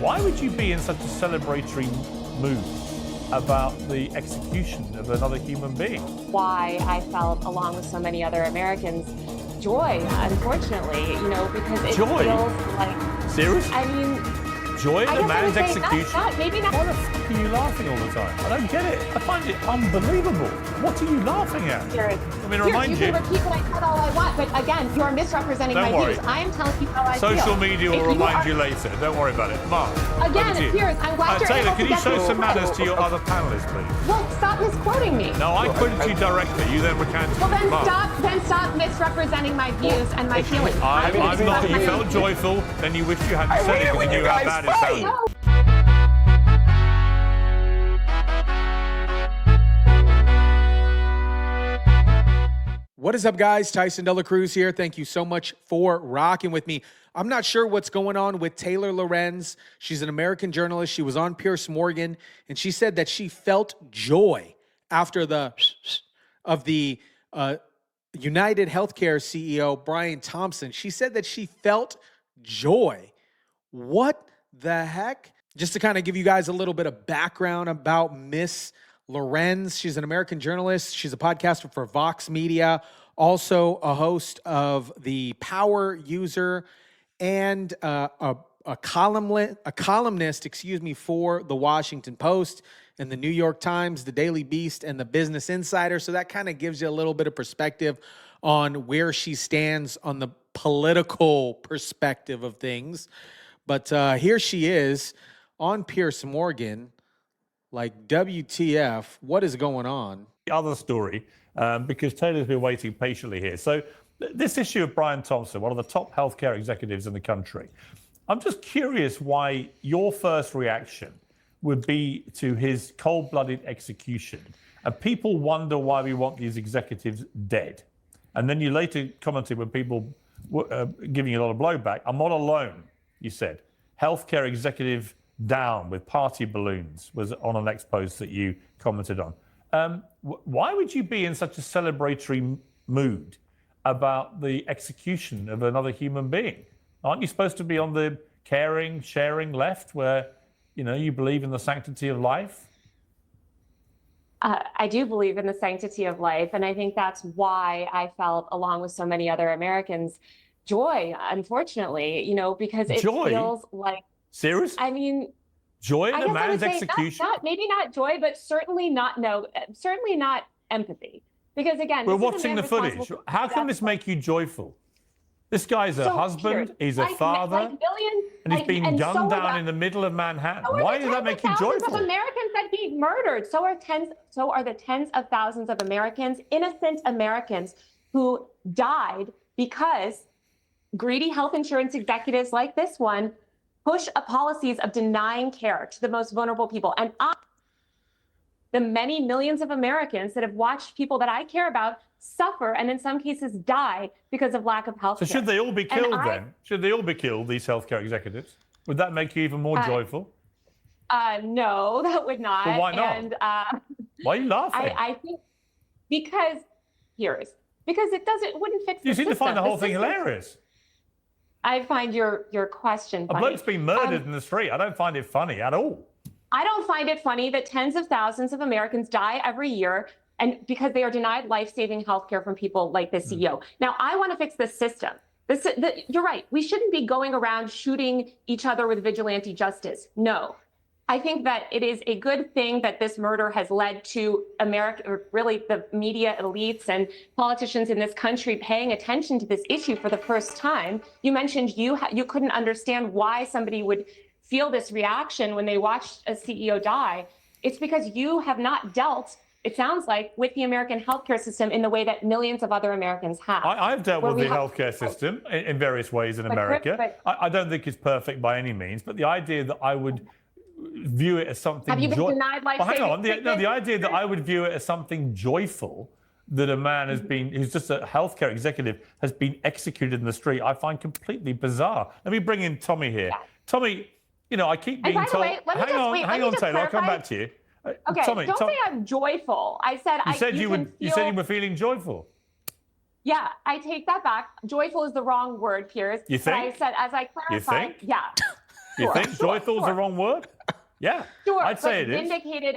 Why would you be in such a celebratory mood about the execution of another human being? Why I felt, along with so many other Americans, joy, unfortunately, because it Joy? feels like... Serious? I mean... Joy in I a guess I man's would say execution? maybe not. Why the f*** are you laughing all the time? I don't get it. I find it unbelievable. What are you laughing at? Let me remind you. You can repeat what I said all I want, but again, you're misrepresenting Don't my worry. views. I am telling you how I feel. Social media will remind you later. Don't worry about it. Mark. Again, Piers, I'm glad you're Taylor, able can to you get show this some right. manners to your other panelists, please? Well, stop misquoting me. No, I quoted you directly. You then recanted. Well, then Mark. stop misrepresenting my views and my feelings. I'm not. You felt joyful, then you wish you hadn't said it because you knew how bad it sounded. No. What is up, guys? TYSON DELACRUZ here. Thank you so much for rocking with me. I'm not sure what's going on with Taylor Lorenz. She's an American journalist. She was on Piers Morgan, and she said that she felt joy after the United Healthcare CEO, Brian Thompson. She said that she felt joy. What the heck? Just to kind of give you guys a little bit of background about Miss Lorenz. She's an American journalist. She's a podcaster for Vox Media, also a host of The Power User, and a columnist, for The Washington Post and The New York Times, The Daily Beast, and The Business Insider. So that kind of gives you a little bit of perspective on where she stands on the political perspective of things. But here she is on Piers Morgan. Like, WTF, what is going on? The other story, because Taylor's been waiting patiently here. So this issue of Brian Thompson, one of the top healthcare executives in the country, I'm just curious why your first reaction would be to his cold-blooded execution. And people wonder why we want these executives dead. And then you later commented when people were giving you a lot of blowback, I'm not alone, you said. Healthcare executive down with party balloons was on an X post that you commented on. Why would you be in such a celebratory mood about the execution of another human being? Aren't you supposed to be on the caring, sharing left where, you believe in the sanctity of life? I do believe in the sanctity of life, and I think that's why I felt, along with so many other Americans, joy, unfortunately, because it feels like... Serious? I mean, joy in I a guess I man's would say execution? maybe not joy, but certainly not empathy. Because again, we're watching the footage. How can this make you joyful? This guy's a husband, he's a father, and he's being gunned down in the middle of Manhattan. Why does that make you joyful? Of Americans that be murdered. So are the tens of thousands of Americans, innocent Americans, who died because greedy health insurance executives like this one push policies of denying care to the most vulnerable people. And the many millions of Americans that have watched people that I care about suffer and in some cases die because of lack of health care. So should they all be killed then? Should they all be killed, these healthcare executives? Would that make you even more joyful? No, that would not. But why not? And, why are you laughing? I think because it wouldn't fix the system. You seem to find the whole thing hilarious. I find your question funny. A bloke's been murdered in the street. I don't find it funny at all. I don't find it funny that tens of thousands of Americans die every year and because they are denied life-saving health care from people like the CEO. Now, I want to fix the system. You're right. We shouldn't be going around shooting each other with vigilante justice. No. I think that it is a good thing that this murder has led to America, or really the media elites and politicians in this country paying attention to this issue for the first time. You mentioned you couldn't understand why somebody would feel this reaction when they watched a CEO die. It's because you have not dealt, it sounds like, with the American healthcare system in the way that millions of other Americans have. I've dealt with the healthcare system in various ways in America. I don't think it's perfect by any means, but the idea that I would view it as something... Have you been denied life-saving treatment? The idea that I would view it as something joyful, that a man has been, who's just a healthcare executive, has been executed in the street, I find completely bizarre. Let me bring in Tommy here. Yeah. Tommy, I keep being told... Hang on, Taylor, I'll come back to you. Okay, Tommy, don't say I'm joyful. I said you said you were feeling joyful. Yeah, I take that back. Joyful is the wrong word, Piers. You think? But I said, as I clarified, you think? Yeah. You think joyful is the wrong word? Yeah, Sure, I'd say it is. Vindicated,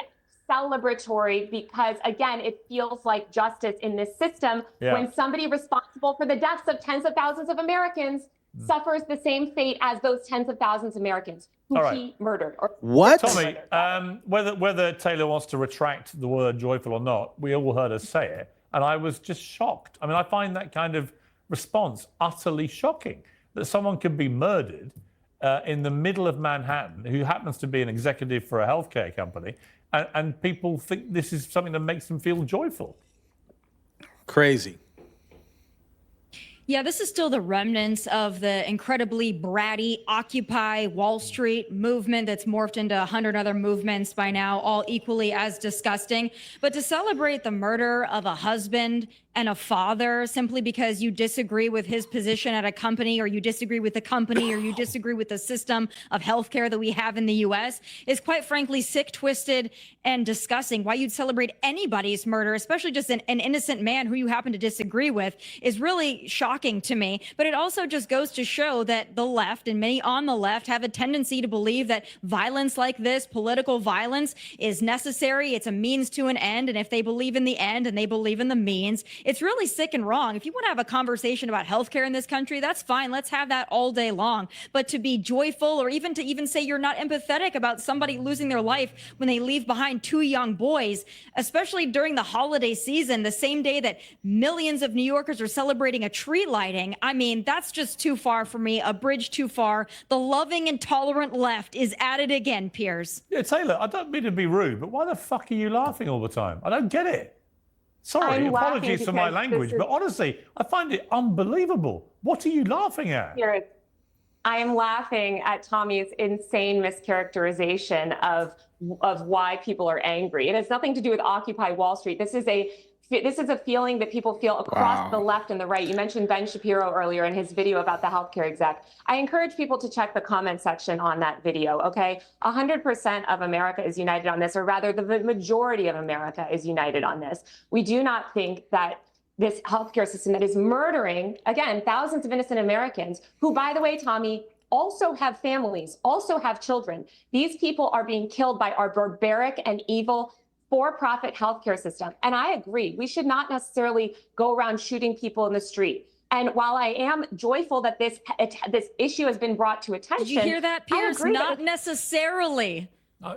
celebratory, because again, it feels like justice in this system when somebody responsible for the deaths of tens of thousands of Americans suffers the same fate as those tens of thousands of Americans who he murdered. What? Tommy, whether Taylor wants to retract the word joyful or not, we all heard her say it, and I was just shocked. I mean, I find that kind of response utterly shocking, that someone could be murdered in the middle of Manhattan, who happens to be an executive for a healthcare company, and people think this is something that makes them feel joyful. Crazy. Yeah, this is still the remnants of the incredibly bratty Occupy Wall Street movement that's morphed into 100 other movements by now, all equally as disgusting. But to celebrate the murder of a husband and a father simply because you disagree with his position at a company, or you disagree with the company, or you disagree with the system of healthcare that we have in the U.S. is quite frankly sick, twisted, and disgusting. Why you'd celebrate anybody's murder, especially just an innocent man who you happen to disagree with, is really shocking to me. But it also just goes to show that the left and many on the left have a tendency to believe that violence like this, political violence, is necessary. It's a means to an end. And if they believe in the end and they believe in the means, it's really sick and wrong. If you want to have a conversation about healthcare in this country, that's fine. Let's have that all day long. But to be joyful, or even to say you're not empathetic about somebody losing their life when they leave behind two young boys, especially during the holiday season, the same day that millions of New Yorkers are celebrating a tree lighting, I mean, that's just too far for me, a bridge too far. The loving and tolerant left is at it again, Piers. Yeah, Taylor, I don't mean to be rude, but why the fuck are you laughing all the time? I don't get it. Sorry, apologies for my language, but honestly, I find it unbelievable. What are you laughing at? I am laughing at Tommy's insane mischaracterization of why people are angry. It has nothing to do with Occupy Wall Street. This is a feeling that people feel across the left and the right. You mentioned Ben Shapiro earlier in his video about the healthcare exec. I encourage people to check the comment section on that video, okay? 100% of America is united on this, or rather the majority of America is united on this. We do not think that this healthcare system that is murdering, again, thousands of innocent Americans, who, by the way, Tommy, also have families, also have children. These people are being killed by our barbaric and evil for-profit healthcare system. And I agree, we should not necessarily go around shooting people in the street. And while I am joyful that this issue has been brought to attention, did you hear that, Piers? Not necessarily.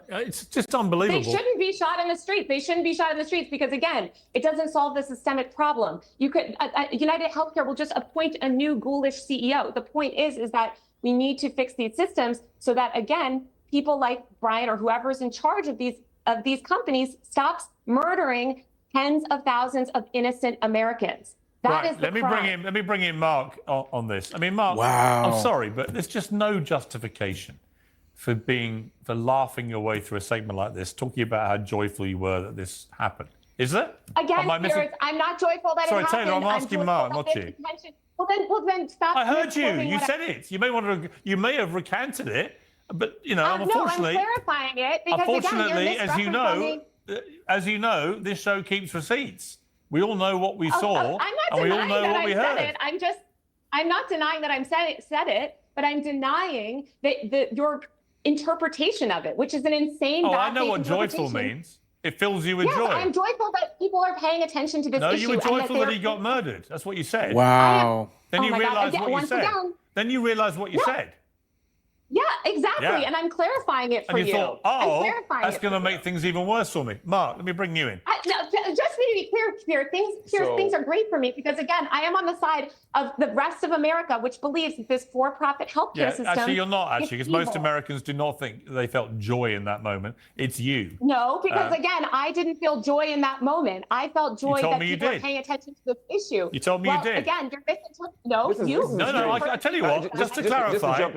It's just unbelievable. They shouldn't be shot in the streets. They shouldn't be shot in the streets because, again, it doesn't solve the systemic problem. You could United Healthcare will just appoint a new ghoulish CEO. The point is that we need to fix these systems so that, again, people like Brian or whoever is in charge of these companies stops murdering tens of thousands of innocent Americans. That is the crime. Let me bring in Mark on this. I mean, Mark, wow. I'm sorry, but there's just no justification for laughing your way through a segment like this, talking about how joyful you were that this happened. Is there? Again, I'm not joyful that it happened. Sorry, Taylor, I'm asking Mark, not you. Well, then stop. I heard you. You said it. You may have recanted it, but unfortunately, no, I'm clarifying it because unfortunately, again, as you know, this show keeps receipts. We all know what we saw, and we all know what we heard. I'm not denying that I said it, but I'm denying that your interpretation of it, which is an insane. I know what joyful means. It fills you with joy. I'm joyful that people are paying attention to this issue. No, you were joyful that he got murdered. That's what you said. Wow. Then you realized what you said. Then you realized what you said. Yeah, exactly. Yeah. And I'm clarifying it for you. And you thought, that's going to make things even worse for me. Mark, let me bring you in. Just to be clear, things are great for me because, again, I am on the side of the rest of America, which believes that this for-profit healthcare system. Actually, you're not, because most Americans do not think they felt joy in that moment. It's you. No, because, again, I didn't feel joy in that moment. I felt joy that people are paying attention to this issue. You told me you did. Again, you're misinterpreting. No, I tell you what, just to clarify.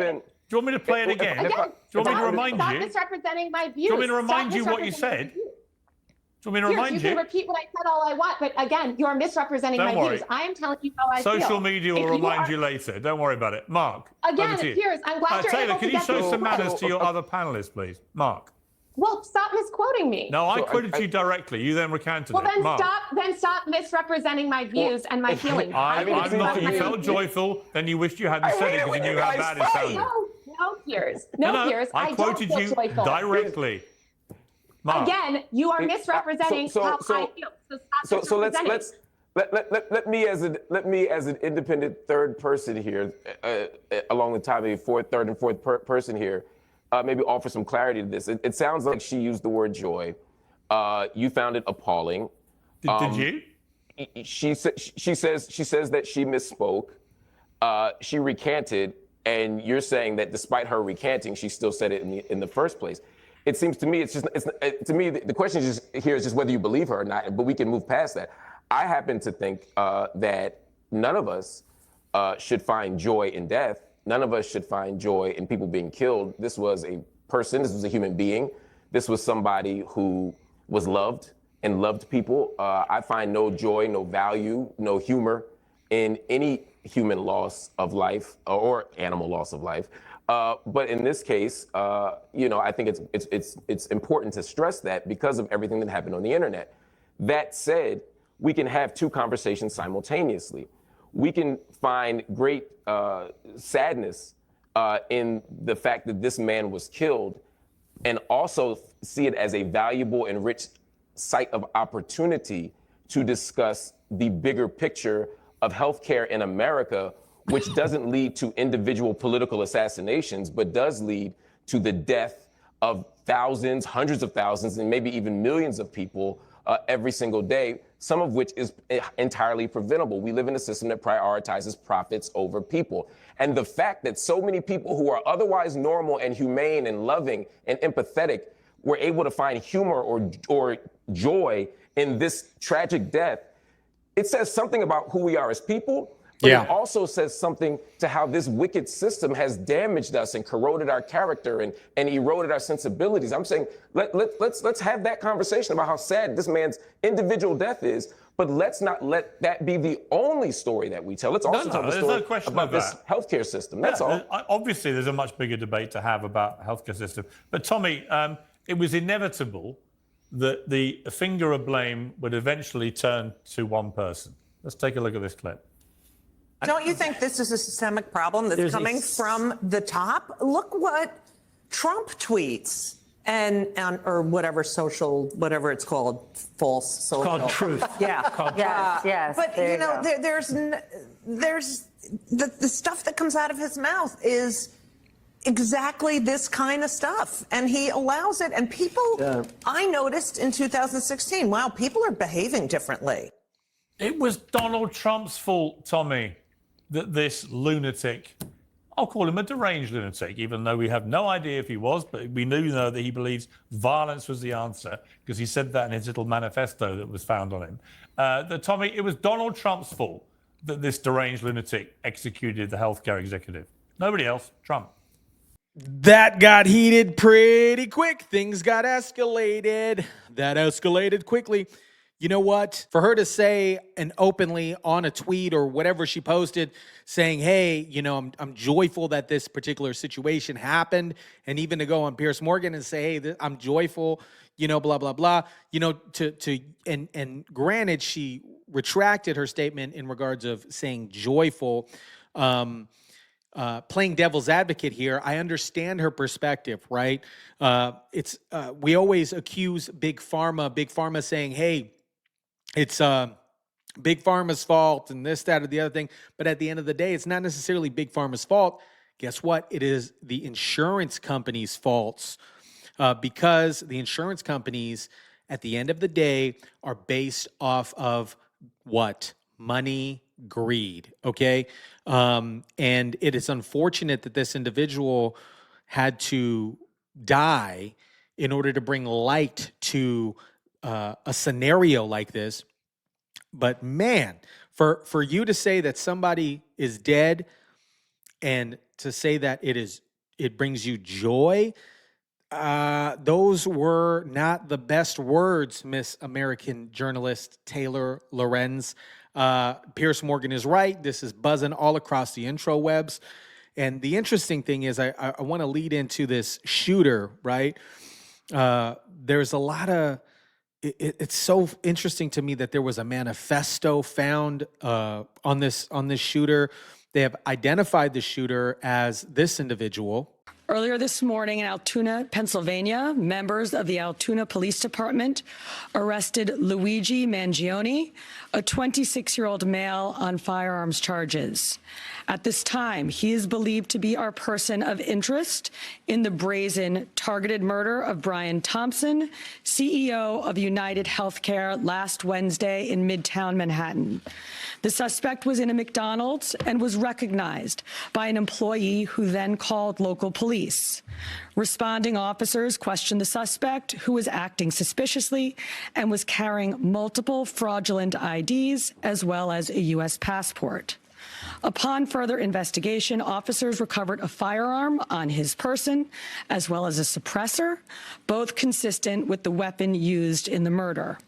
Do you want me to play it again? Do you want me to remind you? Stop misrepresenting my views. Do you want me to remind you what you said? Do you want me to remind you? You can repeat what I said all I want, but again, you're misrepresenting my views. I am telling you how I feel. Social media will remind you later. Don't worry about it. Mark, again, Piers, I'm glad you're Taylor, able can to you get show some manners to your other panelists, please? Mark. Well, stop misquoting me. No, I quoted you directly. You then recanted it. Mark. Then stop misrepresenting my views and my feelings. I'm not. You felt joyful, then you wished you hadn't said it because you knew how bad it sounded. No, Piers. No, Piers. I quoted don't you feel joyful. directly. Mark. Again, you are misrepresenting how I feel. So let me as an independent third person here, along the time of third and fourth person here, maybe offer some clarity to this. It sounds like she used the word joy. You found it appalling. Did you? She says that she misspoke. She recanted, and you're saying that despite her recanting, she still said it in the first place. It seems to me the question is just whether you believe her or not. But we can move past that. I happen to think that none of us should find joy in death. None of us should find joy in people being killed. This was a person. This was a human being. This was somebody who was loved and loved people. I find no joy, no value, no humor in any human loss of life or animal loss of life. But in this case, I think it's important to stress that because of everything that happened on the internet. That said, we can have two conversations simultaneously. We can find great sadness in the fact that this man was killed, and also see it as a valuable and rich site of opportunity to discuss the bigger picture of healthcare in America, which doesn't lead to individual political assassinations, but does lead to the death of thousands, hundreds of thousands, and maybe even millions of people every single day, some of which is entirely preventable. We live in a system that prioritizes profits over people. And the fact that so many people who are otherwise normal and humane and loving and empathetic were able to find humor or joy in this tragic death, it says something about who we are as people. But it also says something to how this wicked system has damaged us and corroded our character and eroded our sensibilities. I'm saying let's have that conversation about how sad this man's individual death is, but let's not let that be the only story that we tell. Let's also tell the story about this healthcare system. That's all. Obviously, there's a much bigger debate to have about the healthcare system. But Tommy, it was inevitable that the finger of blame would eventually turn to one person. Let's take a look at this clip. Don't you think this is a systemic problem that's coming from the top? Look what Trump tweets or whatever whatever it's called, false social. Called truth. Yeah. Yes. But there's the stuff that comes out of his mouth is exactly this kind of stuff, and he allows it. And people, I noticed in 2016, wow, people are behaving differently. It was Donald Trump's fault, Tommy, that this lunatic, I'll call him a deranged lunatic, even though we have no idea if he was, but we do know that he believes violence was the answer, because he said that in his little manifesto that was found on him. Tommy, it was Donald Trump's fault that this deranged lunatic executed the healthcare executive. Nobody else, Trump. That got heated pretty quick. Things got escalated. That escalated quickly. You know what? For her to say and openly on a tweet or whatever she posted saying, hey, I'm joyful that this particular situation happened. And even to go on Piers Morgan and say, hey, I'm joyful, blah, blah, blah. And granted, she retracted her statement in regards of saying joyful. Playing devil's advocate here, I understand her perspective, right? We always accuse Big Pharma saying, hey, it's Big Pharma's fault and this, that, or the other thing. But at the end of the day, it's not necessarily Big Pharma's fault. Guess what? It is the insurance company's faults because the insurance companies, at the end of the day, are based off of what? Money, greed, okay? And it is unfortunate that this individual had to die in order to bring light to a scenario like this. But man, for you to say that somebody is dead and to say that it brings you joy, those were not the best words, Miss American journalist Taylor Lorenz. Piers Morgan is right. This is buzzing all across the intro webs. And the interesting thing is I want to lead into this shooter, right? There's a lot of, it's so interesting to me that there was a manifesto found on this shooter. They have identified the shooter as this individual. Earlier this morning in Altoona, Pennsylvania, members of the Altoona Police Department arrested Luigi Mangione, a 26-year-old male, on firearms charges. At this time, he is believed to be our person of interest in the brazen targeted murder of Brian Thompson, CEO of United Healthcare, last Wednesday in Midtown Manhattan. The suspect was in a McDonald's and was recognized by an employee who then called local police. Responding officers questioned the suspect, who was acting suspiciously and was carrying multiple fraudulent IDs as well as a U.S. passport. Upon further investigation, officers recovered a firearm on his person, as well as a suppressor, both consistent with the weapon used in the murder.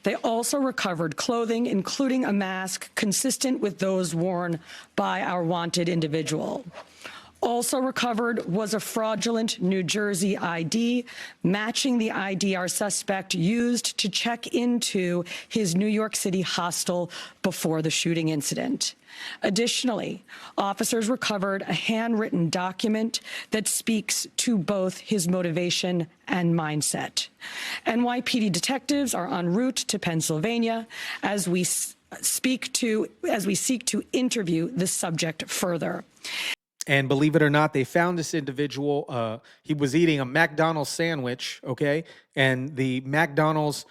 They also recovered clothing, including a mask consistent with those worn by our wanted individual. Also recovered was a fraudulent New Jersey ID, matching the ID our suspect used to check into his New York City hostel before the shooting incident. Additionally, officers recovered a handwritten document that speaks to both his motivation and mindset. NYPD detectives are en route to Pennsylvania as we seek to interview the subject further. And believe it or not, they found this individual. He was eating a McDonald's sandwich, okay? And the McDonald's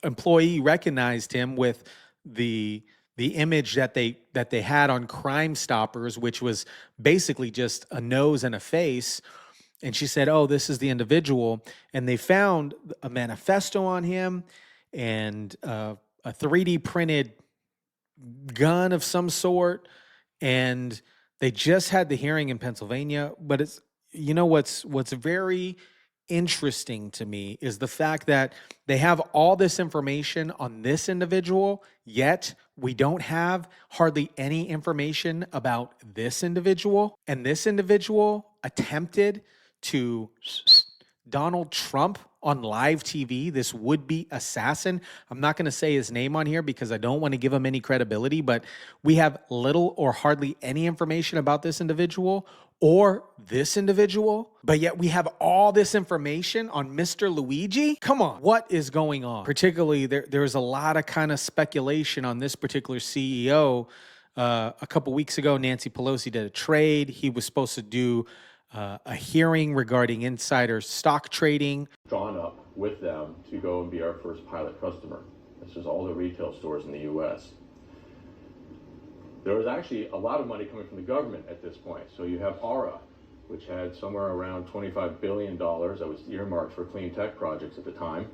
employee recognized him with the image that they had on Crime Stoppers, which was basically just a nose and a face. And she said, "Oh, this is the individual." And they found a manifesto on him and a 3D printed gun of some sort. And they just had the hearing in Pennsylvania. But it's, you know, what's very interesting to me is the fact that they have all this information on this individual, yet we don't have hardly any information about this individual. And this individual attempted to Donald Trump on live TV, this would-be assassin. I'm not going to say his name on here because I don't want to give him any credibility, but we have little or hardly any information about this individual or this individual, but yet we have all this information on Mr. Luigi? Come on, what is going on? Particularly, there's a lot of kind of speculation on this particular CEO. A couple weeks ago, Nancy Pelosi did a trade. He was supposed to do a hearing regarding insider stock trading. Drawn up with them to go and be our first pilot customer. This is all the retail stores in the U.S. There was actually a lot of money coming from the government at this point. So you have ARA, which had somewhere around $25 billion that was earmarked for clean tech projects at the time.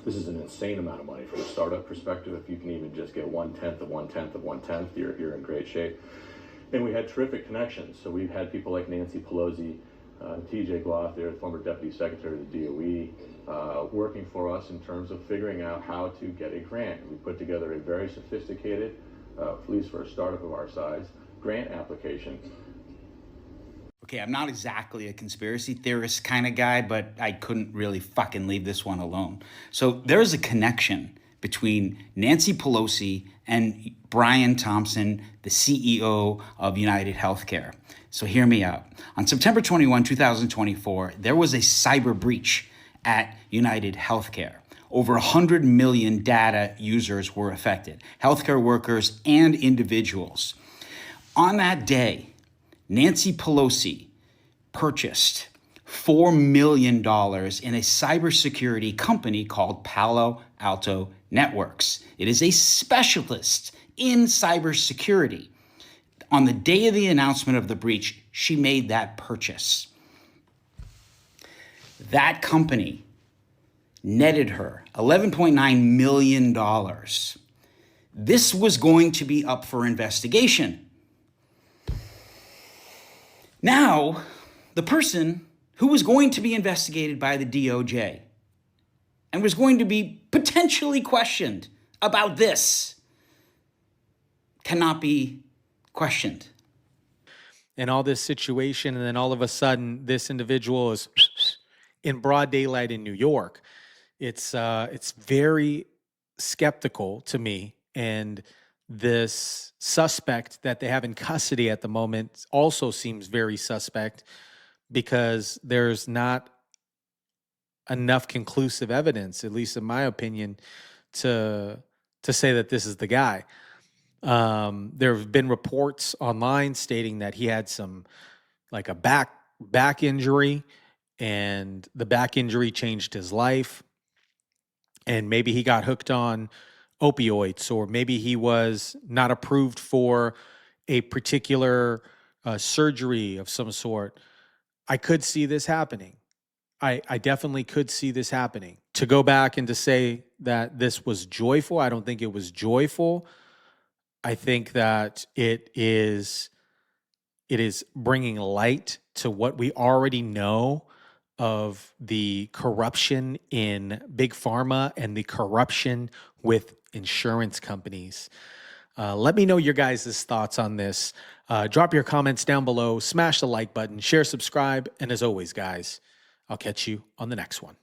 This is an insane amount of money from a startup perspective. If you can even just get 1/10 of 1/10 of 1/10, you're in great shape. And we had terrific connections. So we've had people like Nancy Pelosi, TJ Glother, former Deputy Secretary of the DOE, working for us in terms of figuring out how to get a grant. We put together a very sophisticated, at least for a startup of our size, grant application. Okay, I'm not exactly a conspiracy theorist kind of guy, but I couldn't really fucking leave this one alone. So there's a connection between Nancy Pelosi and Brian Thompson, the CEO of United Healthcare. So hear me out. On September 21, 2024, there was a cyber breach at United Healthcare. Over 100 million data users were affected, healthcare workers and individuals. On that day, Nancy Pelosi purchased $4 million in a cybersecurity company called Palo Alto Networks. It is a specialist in cybersecurity. On the day of the announcement of the breach, she made that purchase. That company netted her $11.9 million. This was going to be up for investigation. Now, the person who was going to be investigated by the DOJ and was going to be potentially questioned about this cannot be questioned. And all this situation, and then all of a sudden, this individual is in broad daylight in New York. It's very skeptical to me, and this suspect that they have in custody at the moment also seems very suspect because there's not enough conclusive evidence, at least in my opinion, to say that this is the guy. There have been reports online stating that he had some like a back injury, and the back injury changed his life. And maybe he got hooked on opioids, or maybe he was not approved for a particular surgery of some sort. I could see this happening. I definitely could see this happening. To go back and to say that this was joyful, I don't think it was joyful. I think that it is bringing light to what we already know of the corruption in big pharma and the corruption with insurance companies. Let me know your guys' thoughts on this. Drop your comments down below, smash the like button, share, subscribe, and as always, guys, I'll catch you on the next one.